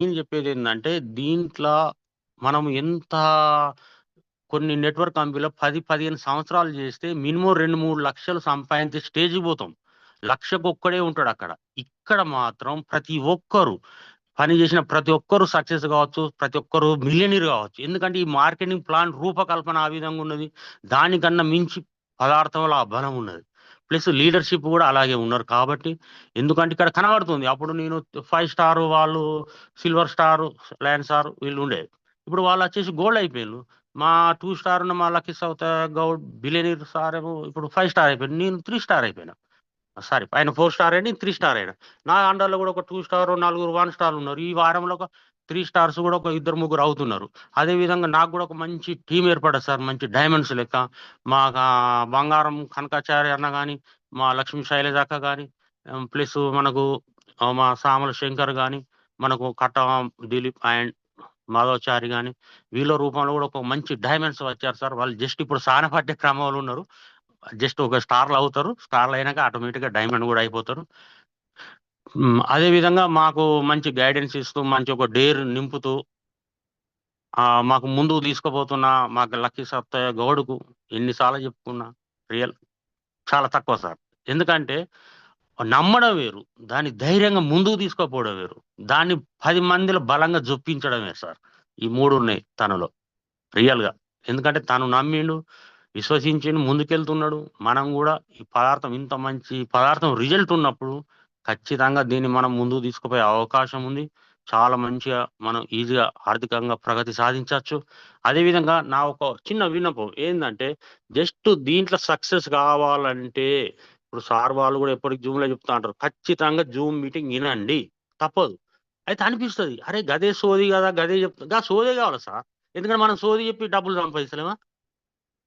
నేను చెప్పేదేందంటే, దీంట్లో మనం ఎంత కొన్ని నెట్‌వర్క్ కంపెనీలో 10, 15 సంవత్సరాలు చేస్తే మినిమమ్ 2, 3 లక్షలు సంపాదించే స్టేజ్‌కి పోతాం. లక్షకొక్కడే ఉంటాడక్కడ. ఇక్కడ మాత్రం ప్రతి ఒక్కరు పని చేసిన ప్రతి ఒక్కరు సక్సెస్ కావచ్చు. ప్రతి ఒక్కరు మిలియనీర్ కావచ్చు. ఎందుకంటే ఈ మార్కెటింగ్ ప్లాన్ రూపకల్పన ఆ విధంగా ఉన్నది. దానికన్నా మించి పదార్థంలో ఆ బలం ఉన్నది. ప్లస్ లీడర్‌షిప్ కూడా అలాగే ఉన్నారు కాబట్టి ఎందుకంటే ఇక్కడ కనబడుతుంది. అప్పుడు నేను 5 స్టార్ వాళ్ళు సిల్వర్ స్టార్, లయన్ స్టార్ వీళ్ళుండే. ఇప్పుడు వాళ్ళొచ్చేసి గోల్డ్ అయిపోయిన్రు. మా 2 స్టార్ ఉన్న మా lucky south Goud billionaire sir ఏమో ఇప్పుడు 5 స్టార్ అయిపోయిండు. నేను 3 స్టార్ అయిపోయినా. సారీ ఆయన 4 స్టార్ అయ్యిండు. నేను 3 స్టార్ అయినా. నా అండర్‌లో కూడా ఒక 2 స్టార్, నలుగురు 1 స్టార్ ఉన్నారు. ఈ వారంలో ఒక 3 స్టార్స్ కూడా ఒక ఇద్దరు, ముగ్గురు అవుతున్నారు. అదే విధంగా నాకు కూడా ఒక మంచి టీమ్ ఏర్పడ్డది సార్. మంచి డైమండ్స్ లెక్క. మా బంగారం కనకాచార్య అన్న గాని, మా లక్ష్మీ శైలజ అక్క గాని, ప్లస్ మనకు మా సామల శంకర్ గాని, మనకు కట్ట దిలీప్ అండ్ మాధవచారి గాని, వీళ్ళ రూపంలో కూడా ఒక మంచి డైమండ్స్ వచ్చారు సార్. వాళ్ళు జస్ట్ ఇప్పుడు సాన పట్టే క్రమంలో ఉన్నారు. జస్ట్ ఒక స్టార్‌లు అవుతారు. స్టార్‌లు అయినాక ఆటోమేటిక్‌గా డైమండ్ కూడా అయిపోతారు. అదే విధంగా మాకు మంచి గైడెన్స్ ఇస్తూ, మంచి ఒక డేర్ నింపుతూ మాకు ముందుకు తీసుకుపోతున్న మాకు లక్కీ సత్తయ్య గౌడ్‌కు ఎన్ని సార్లు చెప్పుకున్నా రియల్ చాలా తక్కువ సార్. ఎందుకంటే నమ్మడం వేరు. దాన్ని ధైర్యంగా ముందుకు తీసుకుపోవడం వేరు. దాన్ని 10 మందిలో బలంగా జొప్పించడమే సార్. ఈ 3 ఉన్నాయి తనలో రియల్‌గా. ఎందుకంటే తను నమ్మిండు, విశ్వసించిండు, ముందుకెళ్తున్నాడు. మనం గూడా ఈ పదార్థం ఇంత మంచి పదార్థం రిజల్ట్ ఉన్నప్పుడు ఖచ్చితంగా దీన్ని మనం ముందుకు తీసుకుపోయే అవకాశం ఉంది. చాలా మంచిగా మనం ఈజీగా ఆర్థికంగా ప్రగతి సాధించొచ్చు. అదే విధంగా నా ఒక చిన్న విన్నపం ఏందంటే జస్ట్ దీంట్లో సక్సెస్ కావాలంటే ఇప్పుడు సార్ వాళ్ళు గూడా ఎప్పటికి జూమ్‌లో చెప్తా ఉంటారు. ఖచ్చితంగా జూమ్ మీటింగ్ ఇనండి. తప్పదు. అయితే అనిపిస్తది. అరే! గదే సోది గదా! గదే చెప్తా గా సోదే కావాలా సార్? ఎందుకంటే మనం సోది చెప్పి డబ్బులు సంపాదిస్తలేమా?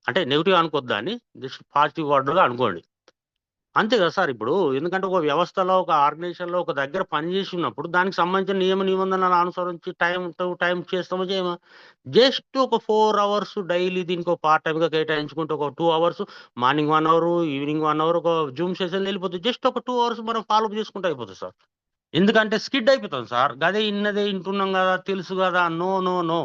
అంటే నెగెటివ్ అనుకోవద్దు దాన్ని. జస్ట్ పాజిటివ్ వర్డ్‌గా అనుకోండి. అంతే కదా సార్! ఇప్పుడు ఎందుకంటే ఒక వ్యవస్థలో, ఒక ఆర్గనైజేషన్‌లో ఒక దగ్గర పని చేసి ఉన్నప్పుడు దానికి సంబంధించిన నియమ నిబంధనలు అనుసరించి టైమ్ టు టైమ్ చేస్తామా? చేయమా? జస్ట్ ఒక 4 అవర్స్ డైలీ దీనికి ఒక పార్ట్ టైమ్‌గా కేటాయించుకుంటే ఒక 2 hours morning 1 hour, evening 1 hour ఒక జూమ్ సెషన్ వెళ్ళిపోతుంది. జస్ట్ ఒక 2 అవర్స్ మనం ఫాలో అప్ చేసుకుంటే అయిపోతది సార్. ఎందుకంటే స్కిడ్ అయిపోతాం సార్. గదే ఇన్నదే ఇంటున్నాం గదా! తెలుసు గదా! No, no, no.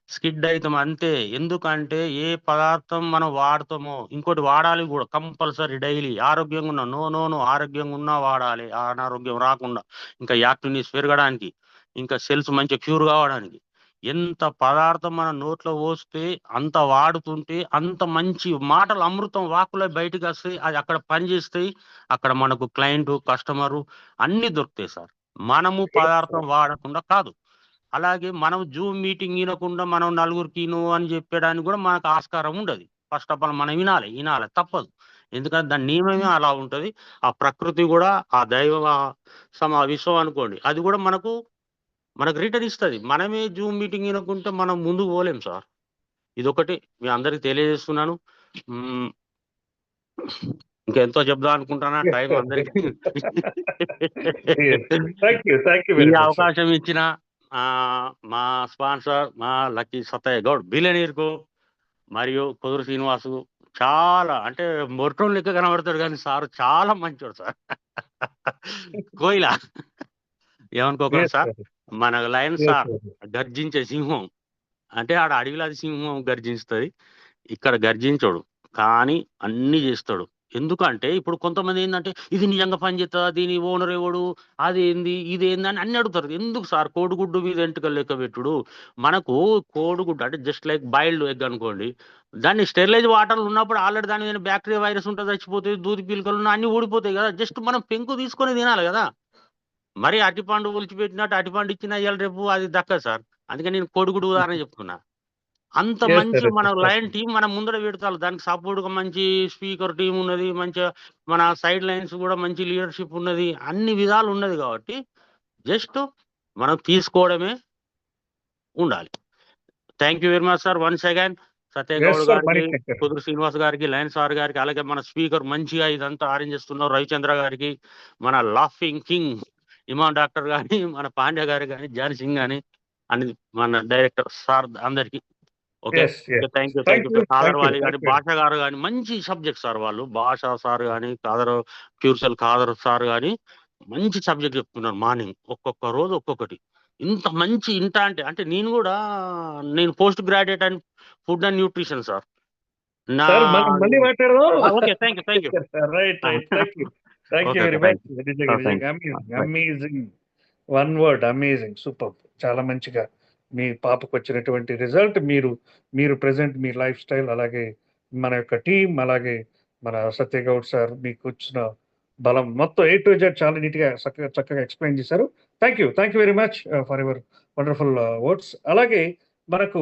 స్కిడ్ అయితాం అంతే. ఎందుకంటే ఏ పదార్థం మనం వాడతామో ఇంకోటి వాడాలి గూడా కంపల్సరీ డైలీ. ఆరోగ్యంగా ఉన్నా నో, నో, నో. ఆరోగ్యంగా ఉన్నా వాడాలి. అనారోగ్యం రాకుండా. ఇంకా యాక్టివ్‌నెస్ పెరగడానికి, ఇంకా సెల్స్ మంచిగా క్యూర్ కావడానికి. ఎంత పదార్థం మన నోట్లో పోస్తే అంత వాడుతుంటే అంత మంచి మాటలు అమృతం వాక్కులే బయటికస్తాయి. అది అక్కడ పని చేస్తాయి. అక్కడ మనకు క్లయింటు, కస్టమరు అన్నీ దొరుకుతాయి సార్. మనము పదార్థం వాడకుండా కాదు. అలాగే మనం జూమ్ మీటింగ్ ఇనకుండా మనం నలుగురికి ఇను అని చెప్పడానికి గూడా మనకు ఆస్కారం ఉండది. ఫస్ట్ ఆఫ్ ఆల్ మనం ఇనాలే తప్పదు. ఎందుకంటే దాని నియమమే అలా ఉంటది. ఆ ప్రకృతి గూడా ఆ దైవ విశ్వం అనుకోండి. అది గూడా మనకు రిటర్న్ ఇస్తది. మనమే జూమ్ మీటింగ్ ఇనకుంటే మనం ముందుకు పోలేం సార్. ఇదొకటి మీ అందరికి తెలియజేస్తున్నాను. హ్మ్. ఇంకెంతో చెప్దాం అనుకుంటానా టైం అందరికి Yes. Thank you ఈ very much, sir. అవకాశం ఇచ్చిన మా స్పాన్సర్ మా లక్కీ సత్తయ్య గౌడ్ బిలియనీర్‌కు మరియు కుదురు శ్రీనివాసు చాలా అంటే మొరటోని లెక్క కనబడతాడు గానీ సారు చాలా మంచోడు సార్. కోయిల ఏమనుకోకండి Yes, సార్. sir. మన లయన్ Yes, సార్ sir. గర్జించే సింహం. అంటే ఆడ అడవిలో అది సింహం గర్జింస్తది. ఇక్కడ గర్జించడు. కానీ అన్నీ జేస్తాడు. ఎందుకంటే ఇప్పుడు కొంతమందేందంటే, ఇది నిజంగా పనిచేత్తదా? దీని ఓనర్ ఎవడు? అదేంది? ఇదేంది? అని అన్ని అడుగుతారు. ఎందుకు సార్ కోడిగుడ్డు మీద ఎంటుకలు లెక్క పెట్టుడు? మనకు కోడిగుడ్డు అంటే జస్ట్ లైక్ బాయిల్డ్ ఎగ్ అనుకోండి. దాన్ని స్టెరిలైజ్ వాటర్‌లో ఉన్నప్పుడు ఆల్రెడీ దాని మీద బాక్టీరియా, వైరస్ ఉంటది చచ్చిపోతాయి. దూది పిలకలున్న అన్నీ ఊడిపోతాయి గదా! జస్ట్ మనం పెంకు తీసుకొని తినాలి గదా! మరి అరటిపండు ఒలిచిపెట్టినట్టు అరటిపండు ఇచ్చినా ఇయాల రేపు అది దక్కదు సార్. అందుకే నేను కోడిగుడ్డు ఉదాహరణ చెప్తున్నా. అంత Yes, sir. మంచి Yes, మన లయన్ exactly. టీమ్ మన ముందర పెడతారు. దానికి సపోర్ట్‌గా మంచి స్పీకర్ టీమ్ ఉన్నది. మంచిగా మన సైడ్ లైన్స్ గూడా మంచి లీడర్‌షిప్ ఉన్నది. అన్ని విధాలు ఉన్నది గాబట్టి జస్ట్ మనం తీసుకోవడమే ఉండాలి. Thank you very much sir. Once again Satya Yes, Goud sir. గారికి, Many thank you. కుదురు శ్రీనివాస్ గారికి, లయన్ సార్ గారికి, అలాగే మన స్పీకర్ మంచిగా ఇదంతా అరేంజ్ చేస్తున్న రవిచంద్ర గారికి, మన లాఫింగ్ కింగ్ ఇమాన్ డాక్టర్ గాని, మన పాండ్య గారు గాని, జానీ సింగ్ గాని, అని మన డైరెక్టర్ సార్ అందరికి. Okay. Yes, yes. Okay. Thank Thank you you. Sir. కాదర్ Thank you. వాలి Thank గాని, you. భాష గారు గాని మంచి సబ్జెక్ట్ సార్ వాళ్ళు. భాష సార్ గాని, క్యూర్సెల్ ఖాదర్ సార్ గాని మంచి సబ్జెక్ట్ చెప్తున్నారు మార్నింగ్. ఒక్కొక్క రోజు ఒక్కొక్కటి. ఇంత మంచి అంటే నేను కూడా post graduate and food and nutrition sir. నా సార్ మనం మళ్ళీ మాట్లాడదాం. Okay, thank you. Right thank you okay, very thank much. నిజంగా amazing one word, amazing, super. చాలా మంచిగా మీ పాపకు వచ్చినటువంటి రిజల్ట్, మీరు ప్రెసెంట్ మీ లైఫ్ స్టైల్, అలాగే మన యొక్క టీం, అలాగే మన సత్యగౌడ్ సార్ మీకు వచ్చిన బలం మొత్తం A to Z చాలా నీట్ గా చక్కగా ఎక్స్ప్లెయిన్ చేశారు. Thank you very much for your wonderful words. అలాగే మనకు